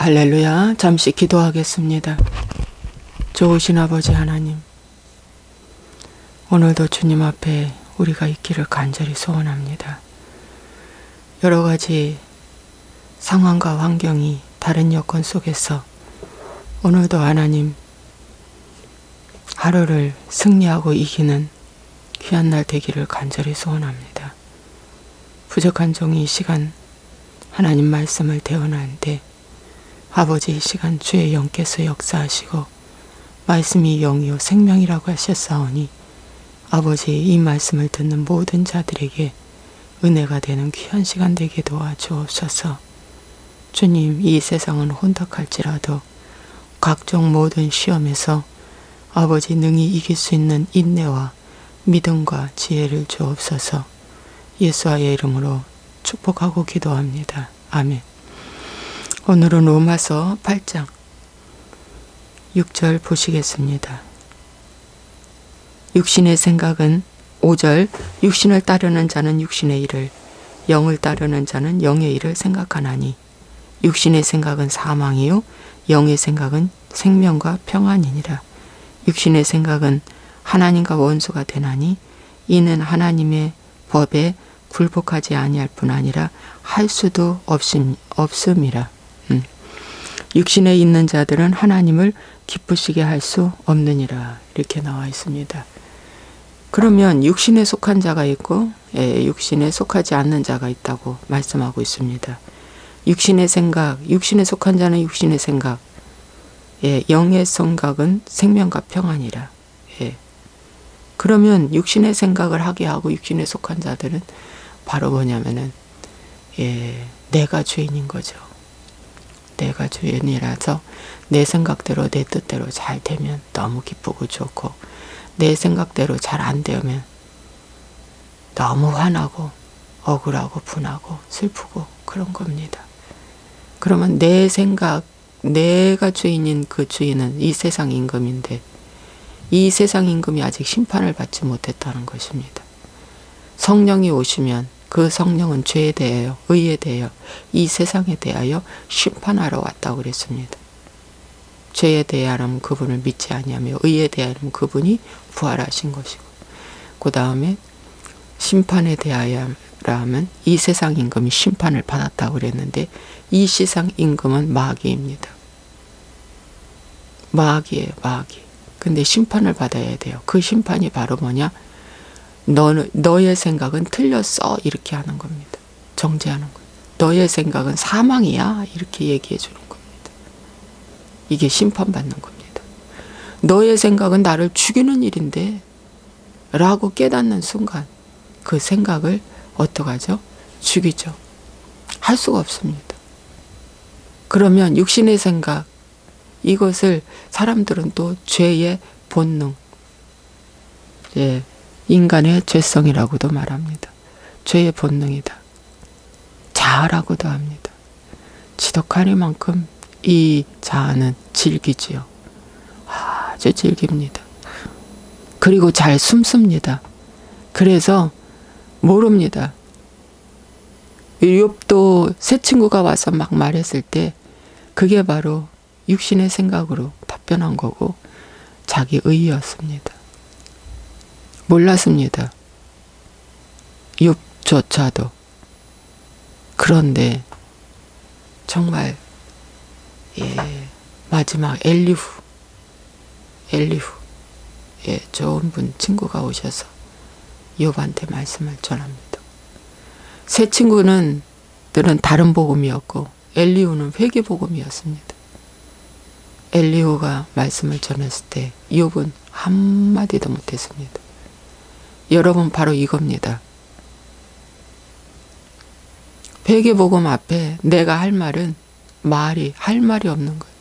할렐루야. 잠시 기도하겠습니다. 좋으신 아버지 하나님, 오늘도 주님 앞에 우리가 있기를 간절히 소원합니다. 여러 가지 상황과 환경이 다른 여건 속에서 오늘도 하나님 하루를 승리하고 이기는 귀한 날 되기를 간절히 소원합니다. 부족한 종이 이 시간 하나님 말씀을 대언할 때 아버지 이 시간 주의 영께서 역사하시고 말씀이 영이요 생명이라고 하셨사오니 아버지 이 말씀을 듣는 모든 자들에게 은혜가 되는 귀한 시간 되게 도와주옵소서. 주님, 이 세상은 혼탁할지라도 각종 모든 시험에서 아버지 능히 이길 수 있는 인내와 믿음과 지혜를 주옵소서. 예수와의 이름으로 축복하고 기도합니다. 아멘. 오늘은 로마서 8장 6절 보시겠습니다. 육신의 생각은 5절 육신을 따르는 자는 육신의 일을 영을 따르는 자는 영의 일을 생각하나니 육신의 생각은 사망이요 영의 생각은 생명과 평안이니라. 육신의 생각은 하나님과 원수가 되나니 이는 하나님의 법에 굴복하지 아니할 뿐 아니라 할 수도 없음이라. 육신에 있는 자들은 하나님을 기쁘시게 할 수 없느니라. 이렇게 나와 있습니다. 그러면 육신에 속한 자가 있고 육신에 속하지 않는 자가 있다고 말씀하고 있습니다. 육신의 생각, 육신에 속한 자는 육신의 생각, 영의 생각은 생명과 평안이라. 그러면 육신의 생각을 하게 하고 육신에 속한 자들은 바로 뭐냐면은 내가 죄인인 거죠. 내가 죄인이라서 내 생각대로 내 뜻대로 잘 되면 너무 기쁘고 좋고 내 생각대로 잘 안 되면 너무 화나고 억울하고 분하고 슬프고 그런 겁니다. 그러면 내 생각, 내가 주인인 그 주인은 이 세상 임금인데 이 세상 임금이 아직 심판을 받지 못했다는 것입니다. 성령이 오시면 그 성령은 죄에 대하여 의에 대하여 이 세상에 대하여 심판하러 왔다고 그랬습니다. 죄에 대하여는 그분을 믿지 아니하며 의에 대하여는 그분이 부활하신 것이고 그 다음에 심판에 대하여라면 이 세상 임금이 심판을 받았다고 그랬는데 이 세상 임금은 마귀입니다. 마귀예요, 마귀. 근데 심판을 받아야 돼요. 그 심판이 바로 뭐냐? 너의 생각은 틀렸어. 이렇게 하는 겁니다. 정죄하는 거예요. 너의 생각은 사망이야. 이렇게 얘기해 주는 겁니다. 이게 심판받는 겁니다. 너의 생각은 나를 죽이는 일인데 라고 깨닫는 순간 그 생각을 어떡하죠? 죽이죠. 할 수가 없습니다. 그러면 육신의 생각, 이것을 사람들은 또 죄의 본능, 인간의 죄성이라고도 말합니다. 죄의 본능이다. 자아라고도 합니다. 지독하니만큼 이 자아는 질기지요. 아주 질깁니다. 그리고 잘 숨습니다. 그래서 모릅니다. 욥도 새 친구가 와서 막 말했을 때 그게 바로 육신의 생각으로 답변한 거고 자기 의였습니다. 몰랐습니다. 욥조차도. 그런데 정말 마지막 엘리후 좋은 분 친구가 오셔서 욥한테 말씀을 전합니다. 새 친구들은 다른 복음이었고 엘리후는 회개 복음이었습니다. 엘리후가 말씀을 전했을 때 욥은 한마디도 못했습니다. 여러분 바로 이겁니다. 회개복음 앞에 내가 할 말은 할 말이 없는 거예요.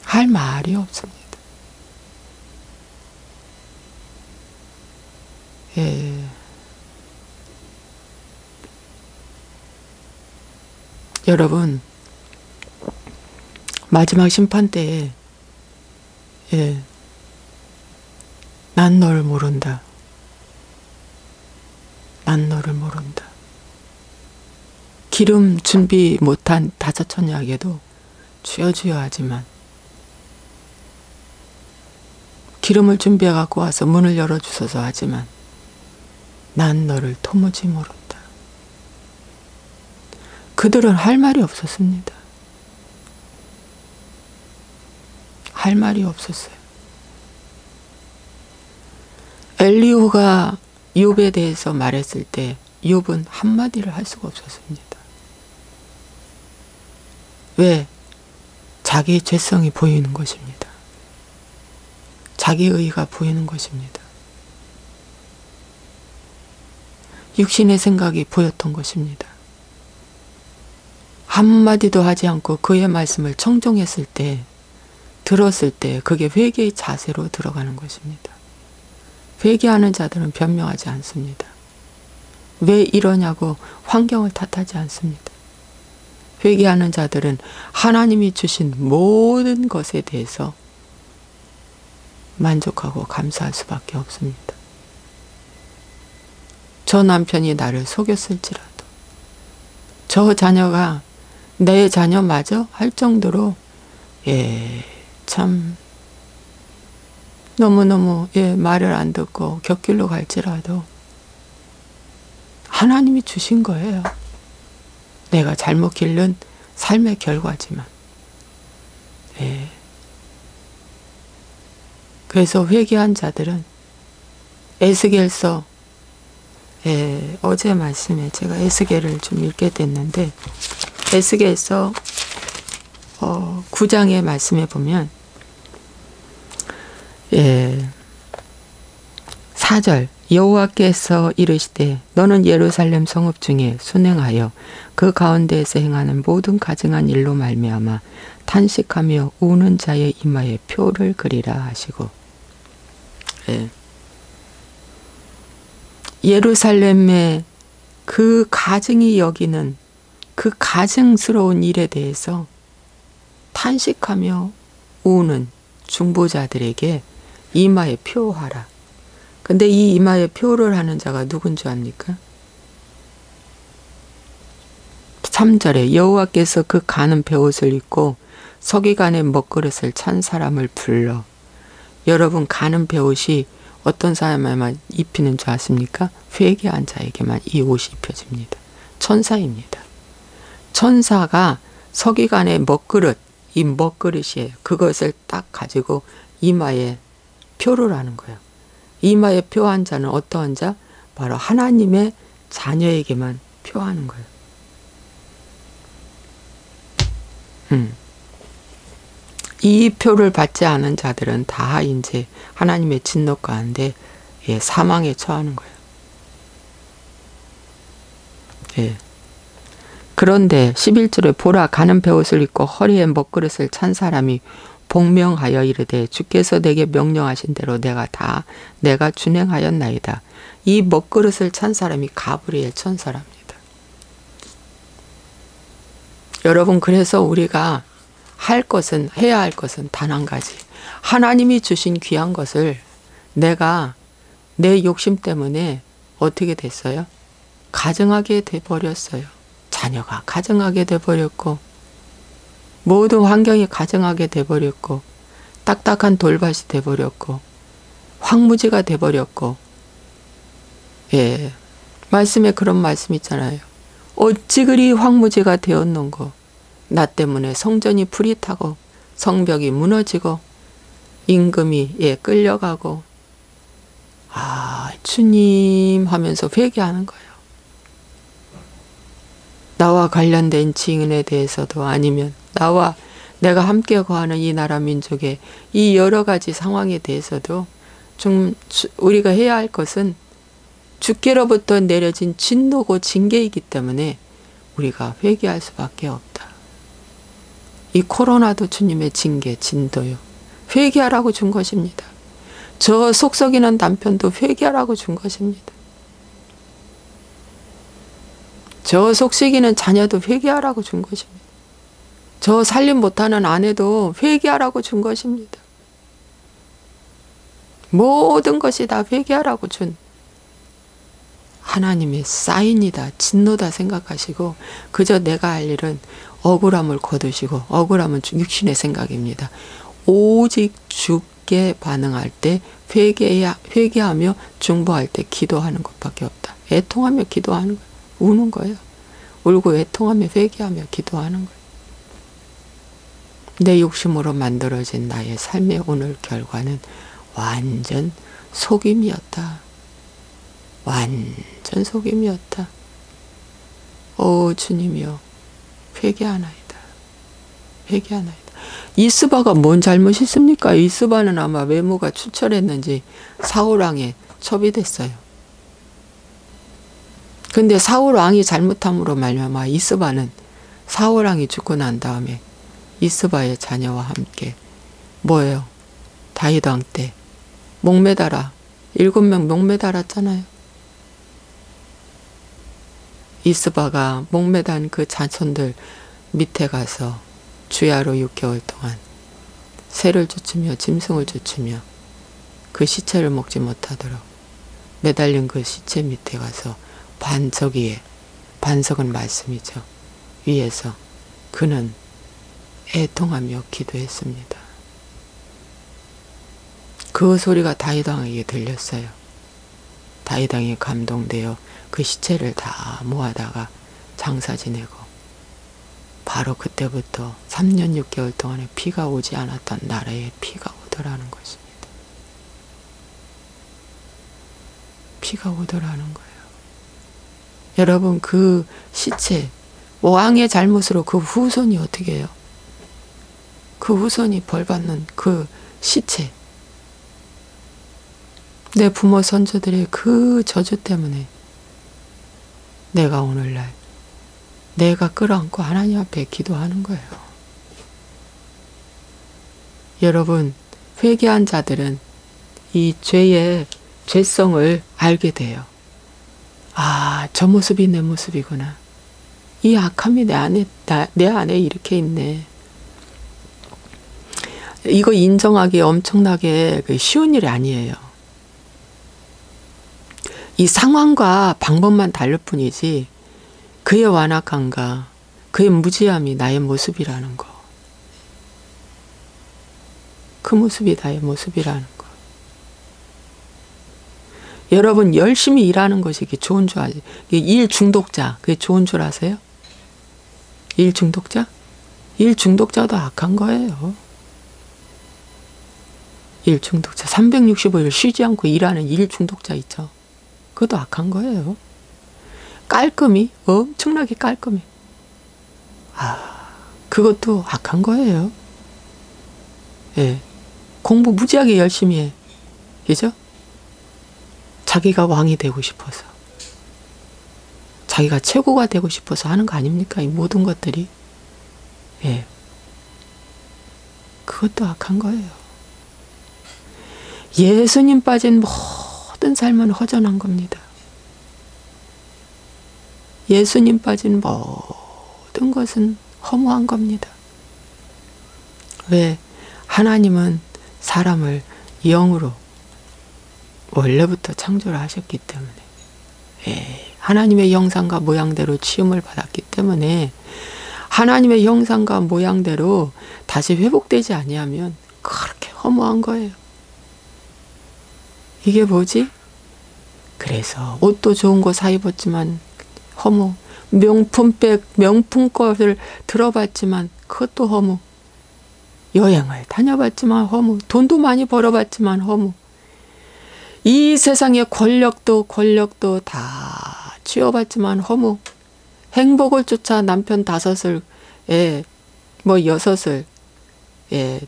할 말이 없습니다. 여러분 마지막 심판 때에 난 너를 모른다. 난 너를 모른다. 기름 준비 못한 다섯 처녀에게도 주여 주여 하지만 기름을 준비해 갖고 와서 문을 열어주소서 하지만 난 너를 도무지 모른다. 그들은 할 말이 없었습니다. 할 말이 없었어요. 엘리후가 욥에 대해서 말했을 때 욥은 한마디를 할 수가 없었습니다. 왜? 자기의 죄성이 보이는 것입니다. 자기 의의가 보이는 것입니다. 육신의 생각이 보였던 것입니다. 한마디도 하지 않고 그의 말씀을 청종했을 때, 들었을 때 그게 회개의 자세로 들어가는 것입니다. 회개하는 자들은 변명하지 않습니다. 왜 이러냐고 환경을 탓하지 않습니다. 회개하는 자들은 하나님이 주신 모든 것에 대해서 만족하고 감사할 수밖에 없습니다. 저 남편이 나를 속였을지라도, 저 자녀가 내 자녀 맞아? 할 정도로 참 너무너무 말을 안 듣고 곁길로 갈지라도 하나님이 주신 거예요. 내가 잘못 기른 삶의 결과지만. 그래서 회개한 자들은 에스겔서 어제 말씀에 제가 에스겔을 좀 읽게 됐는데 에스겔서 9장의 말씀에 보면 4절 여호와께서 이르시되 너는 예루살렘 성읍 중에 순행하여 그 가운데에서 행하는 모든 가증한 일로 말미암아 탄식하며 우는 자의 이마에 표를 그리라 하시고 예루살렘의 그 가증이 여기는 그 가증스러운 일에 대해서 탄식하며 우는 중보자들에게 이마에 표하라. 근데 이 이마에 표를 하는 자가 누군 줄 압니까? 3절에 여호와께서 그 가는 베옷을 입고 서기관의 먹그릇을 찬 사람을 불러. 여러분, 가는 베옷이 어떤 사람에만 입히는 줄 아십니까? 회개한 자에게만 이 옷이 입혀집니다. 천사입니다. 천사가 서기관의 먹그릇, 이 먹그릇이에요. 그것을 딱 가지고 이마에 표를 하는 거예요. 이마에 표한 자는 어떠한 자? 바로 하나님의 자녀에게만 표하는 거예요. 이 표를 받지 않은 자들은 다 이제 하나님의 진노 가운데 사망에 처하는 거예요. 그런데 11절에 보라, 가는 베옷을 입고 허리에 먹그릇을 찬 사람이 복명하여 이르되 주께서 내게 명령하신 대로 내가 준행하였나이다. 이 먹그릇을 찬 사람이 가브리엘 천사랍니다. 여러분, 그래서 우리가 해야 할 것은 단 한 가지. 하나님이 주신 귀한 것을 내가 내 욕심 때문에 어떻게 됐어요? 가증하게 돼버렸어요. 자녀가 가증하게 돼버렸고, 모든 환경이 가증하게 돼버렸고, 딱딱한 돌밭이 돼버렸고, 황무지가 돼버렸고, 말씀에 그런 말씀 있잖아요. 어찌 그리 황무지가 되었는고, 나 때문에 성전이 불이 타고 성벽이 무너지고 임금이 끌려가고, 주님 하면서 회개하는 거예요. 나와 관련된 지인에 대해서도, 아니면 내가 함께 거하는 이 나라 민족의 이 여러 가지 상황에 대해서도 좀 우리가 해야 할 것은 주께로부터 내려진 진노고 징계이기 때문에 우리가 회개할 수밖에 없다. 이 코로나도 주님의 징계, 진도요. 회개하라고 준 것입니다. 저 속썩이는 남편도 회개하라고 준 것입니다. 저 속썩이는 자녀도 회개하라고 준 것입니다. 저 살림 못하는 아내도 회개하라고 준 것입니다. 모든 것이 다 회개하라고 준 하나님의 사인이다, 진노다 생각하시고 그저 내가 할 일은 억울함을 거두시고, 억울함은 육신의 생각입니다. 오직 주께 반응할 때 회개하며 중보할 때 기도하는 것밖에 없다. 애통하며 기도하는 거예요. 우는 거예요. 울고 애통하며 회개하며 기도하는 거예요. 내 욕심으로 만들어진 나의 삶의 오늘 결과는 완전 속임이었다. 완전 속임이었다. 오 주님이여, 회개하나이다. 회개하나이다. 이스바가 뭔 잘못이 있습니까? 이스바는 아마 외모가 추철했는지 사울왕에 첩이 됐어요. 근데 사울왕이 잘못함으로 말미암아 이스바는 사울왕이 죽고 난 다음에 이스바의 자녀와 함께 뭐예요? 다윗왕 때 목매달아 7명 목매달았잖아요. 이스바가 목매단 그 자손들 밑에 가서 주야로 6개월 동안 새를 쫓으며 짐승을 쫓으며 그 시체를 먹지 못하도록 매달린 그 시체 밑에 가서 반석 위에, 반석은 말씀이죠, 위에서 그는 애통하며 기도했습니다. 그 소리가 다윗왕에게 들렸어요. 다윗왕이 감동되어 그 시체를 다 모아다가 장사 지내고 바로 그때부터 3년 6개월 동안에 피가 오지 않았던 나라에 피가 오더라는 것입니다. 피가 오더라는 거예요. 여러분, 그 시체, 왕의 잘못으로 그 후손이 어떻게 해요? 그 후손이 벌받는 그 시체, 내 부모 선조들의 그 저주 때문에 내가 오늘날 내가 끌어안고 하나님 앞에 기도하는 거예요. 여러분, 회개한 자들은 이 죄의 죄성을 알게 돼요. 아, 저 모습이 내 모습이구나. 이 악함이 내 안에 이렇게 있네. 이거 인정하기 엄청나게 쉬운 일이 아니에요. 이 상황과 방법만 다를 뿐이지 그의 완악함과 그의 무지함이 나의 모습이라는 거. 그 모습이 나의 모습이라는 거. 여러분, 열심히 일하는 것이 좋은 줄 아세요? 일 중독자, 그게 좋은 줄 아세요? 일 중독자? 일 중독자도 악한 거예요. 일 중독자, 365일 쉬지 않고 일하는 일 중독자 있죠. 그것도 악한 거예요. 깔끔히, 엄청나게 깔끔해. 아, 그것도 악한 거예요. 예. 공부 무지하게 열심히 해. 그죠? 자기가 왕이 되고 싶어서. 자기가 최고가 되고 싶어서 하는 거 아닙니까? 이 모든 것들이. 예. 그것도 악한 거예요. 예수님 빠진 모든 삶은 허전한 겁니다. 예수님 빠진 모든 것은 허무한 겁니다. 왜? 하나님은 사람을 영으로 원래부터 창조를 하셨기 때문에, 하나님의 형상과 모양대로 지음을 받았기 때문에 하나님의 형상과 모양대로 다시 회복되지 아니하면 그렇게 허무한 거예요. 이게 뭐지? 그래서 옷도 좋은 거 사 입었지만 허무, 명품백, 명품 것을 들어봤지만 그것도 허무, 여행을 다녀봤지만 허무, 돈도 많이 벌어봤지만 허무, 이 세상의 권력도 다 쥐어봤지만 허무, 행복을 쫓아 남편 5을, 뭐 6을,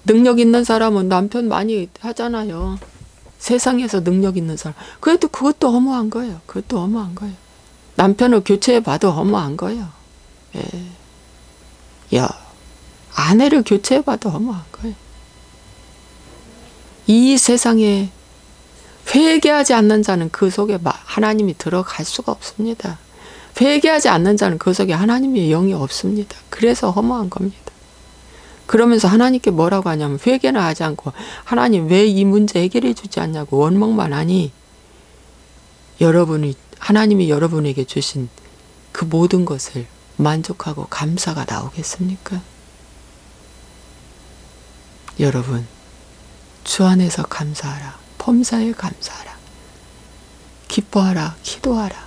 능력 있는 사람은 남편 많이 하잖아요. 세상에서 능력 있는 사람. 그래도 그것도 허무한 거예요. 그것도 허무한 거예요. 남편을 교체해봐도 허무한 거예요. 야, 아내를 교체해봐도 허무한 거예요. 이 세상에 회개하지 않는 자는 그 속에 하나님이 들어갈 수가 없습니다. 회개하지 않는 자는 그 속에 하나님의 영이 없습니다. 그래서 허무한 겁니다. 그러면서 하나님께 뭐라고 하냐면, 회개는 하지 않고 하나님 왜 이 문제 해결해 주지 않냐고 원망만 하니, 여러분이 하나님이 여러분에게 주신 그 모든 것을 만족하고 감사가 나오겠습니까? 여러분, 주 안에서 감사하라. 범사에 감사하라. 기뻐하라. 기도하라.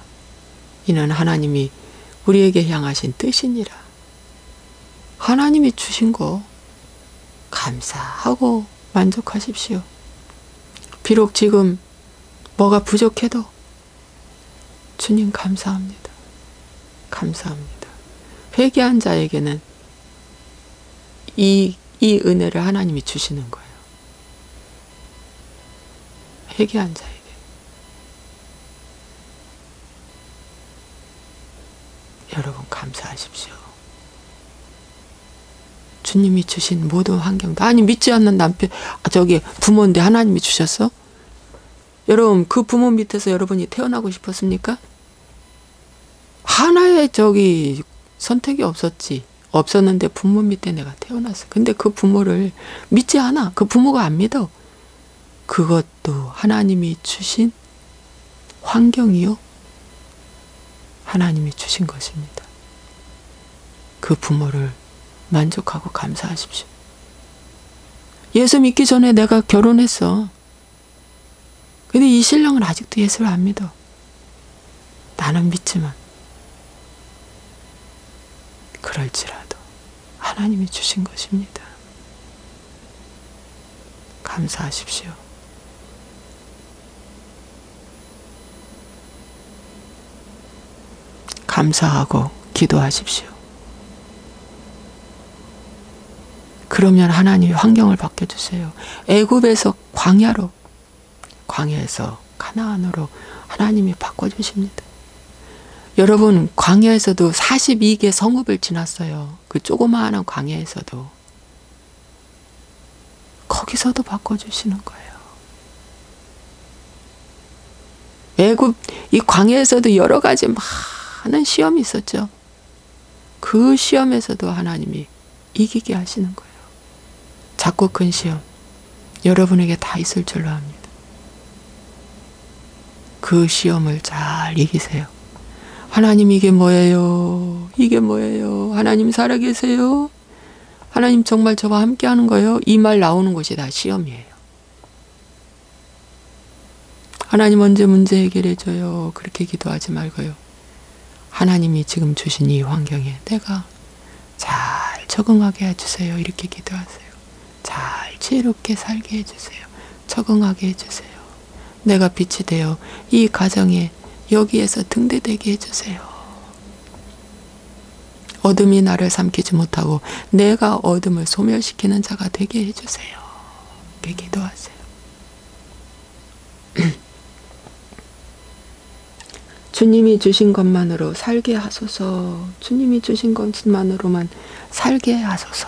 이는 하나님이 우리에게 향하신 뜻이니라. 하나님이 주신 거 감사하고 만족하십시오. 비록 지금 뭐가 부족해도 주님 감사합니다. 감사합니다. 회개한 자에게는 이 은혜를 하나님이 주시는 거예요. 회개한 자에게. 여러분 감사하십시오. 주님이 주신 모든 환경도, 아니 믿지 않는 남편, 부모인데 하나님이 주셨어? 여러분 그 부모 밑에서 여러분이 태어나고 싶었습니까? 하나의 선택이 없었는데 부모 밑에 내가 태어났어. 근데 그 부모를 믿지 않아. 그 부모가 안 믿어. 그것도 하나님이 주신 환경이요. 하나님이 주신 것입니다. 그 부모를 만족하고 감사하십시오. 예수 믿기 전에 내가 결혼했어. 근데 이 신랑은 아직도 예수를 안 믿어. 나는 믿지만 그럴지라도 하나님이 주신 것입니다. 감사하십시오. 감사하고 기도하십시오. 그러면 하나님이 환경을 바꿔주세요. 애굽에서 광야에서 가나안으로 하나님이 바꿔주십니다. 여러분 광야에서도 42개 성읍을 지났어요. 그 조그마한 광야에서도. 거기서도 바꿔주시는 거예요. 애굽 이 광야에서도 여러 가지 많은 시험이 있었죠. 그 시험에서도 하나님이 이기게 하시는 거예요. 작고 큰 시험 여러분에게 다 있을 줄로 압니다. 그 시험을 잘 이기세요. 하나님 이게 뭐예요? 이게 뭐예요? 하나님 살아계세요? 하나님 정말 저와 함께 하는 거예요? 이 말 나오는 것이 다 시험이에요. 하나님 언제 문제 해결해줘요? 그렇게 기도하지 말고요. 하나님이 지금 주신 이 환경에 내가 잘 적응하게 해주세요. 이렇게 기도하세요. 잘 지혜롭게 살게 해주세요. 적응하게 해주세요. 내가 빛이 되어 이 가정에 여기에서 등대되게 해주세요. 어둠이 나를 삼키지 못하고 내가 어둠을 소멸시키는 자가 되게 해주세요. 이렇게 기도하세요. 주님이 주신 것만으로 살게 하소서. 주님이 주신 것만으로만 살게 하소서.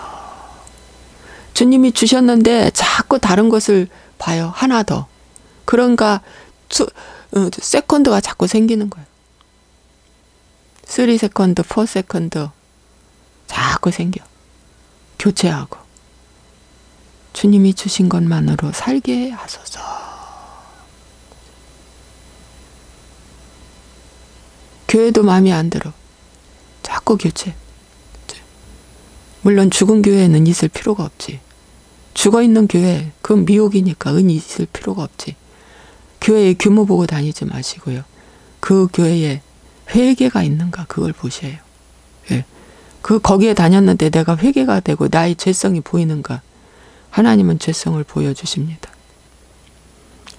주님이 주셨는데 자꾸 다른 것을 봐요. 하나 더. 그런가 세컨드가 자꾸 생기는 거예요. 3세컨드, 4세컨드 자꾸 생겨. 교체하고. 주님이 주신 것만으로 살게 하소서. 교회도 마음에 안 들어. 자꾸 교체. 물론 죽은 교회에는 있을 필요가 없지. 죽어있는 교회, 그건 미혹이니까 은 있을 필요가 없지. 교회의 규모 보고 다니지 마시고요. 그 교회에 회개가 있는가 그걸 보셔요. 예. 거기에 다녔는데 내가 회개가 되고 나의 죄성이 보이는가. 하나님은 죄성을 보여주십니다.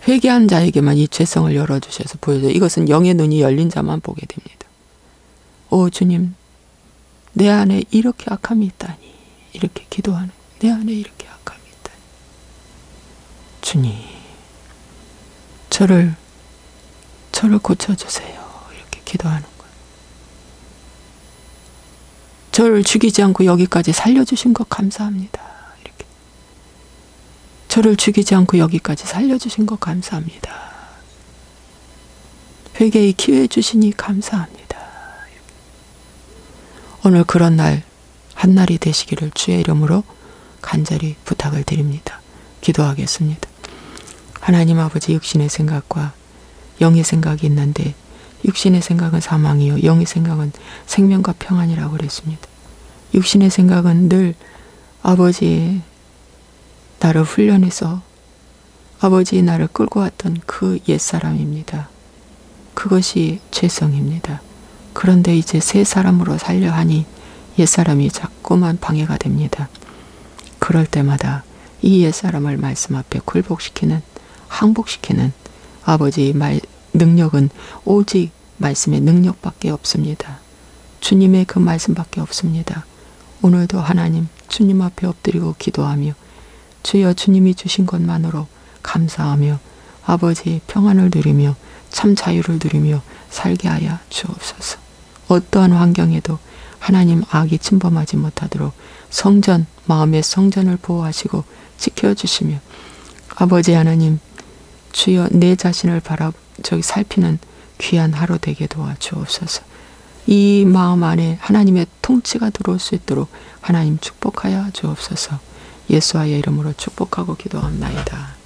회개한 자에게만 이 죄성을 열어주셔서 보여줘요. 이것은 영의 눈이 열린 자만 보게 됩니다. 오 주님, 내 안에 이렇게 악함이 있다니. 이렇게 기도하는 내 안에 이렇게 악함이 있다니. 주님, 저를 고쳐주세요. 이렇게 기도하는 거예요. 저를 죽이지 않고 여기까지 살려주신 것 감사합니다. 이렇게. 저를 죽이지 않고 여기까지 살려주신 것 감사합니다. 회개의 기회 주시니 감사합니다. 오늘 그런 날, 한날이 되시기를 주의 이름으로 간절히 부탁을 드립니다. 기도하겠습니다. 하나님 아버지, 육신의 생각과 영의 생각이 있는데 육신의 생각은 사망이요 영의 생각은 생명과 평안이라고 그랬습니다. 육신의 생각은 늘 아버지의 나를 훈련해서 아버지의 나를 끌고 왔던 그 옛사람입니다. 그것이 죄성입니다. 그런데 이제 새 사람으로 살려 하니 옛사람이 자꾸만 방해가 됩니다. 그럴 때마다 이 옛사람을 말씀 앞에 굴복시키는, 항복시키는 아버지의 능력은 오직 말씀의 능력밖에 없습니다. 주님의 그 말씀밖에 없습니다. 오늘도 하나님 주님 앞에 엎드리고 기도하며 주여 주님이 주신 것만으로 감사하며 아버지의 평안을 누리며 참 자유를 누리며 살게 하여 주옵소서. 어떠한 환경에도 하나님 악이 침범하지 못하도록 성전, 마음의 성전을 보호하시고 지켜주시며 아버지 하나님 주여 내 자신을 살피는 귀한 하루 되게 도와주옵소서. 이 마음 안에 하나님의 통치가 들어올 수 있도록 하나님 축복하여 주옵소서. 예수와의 이름으로 축복하고 기도합나이다.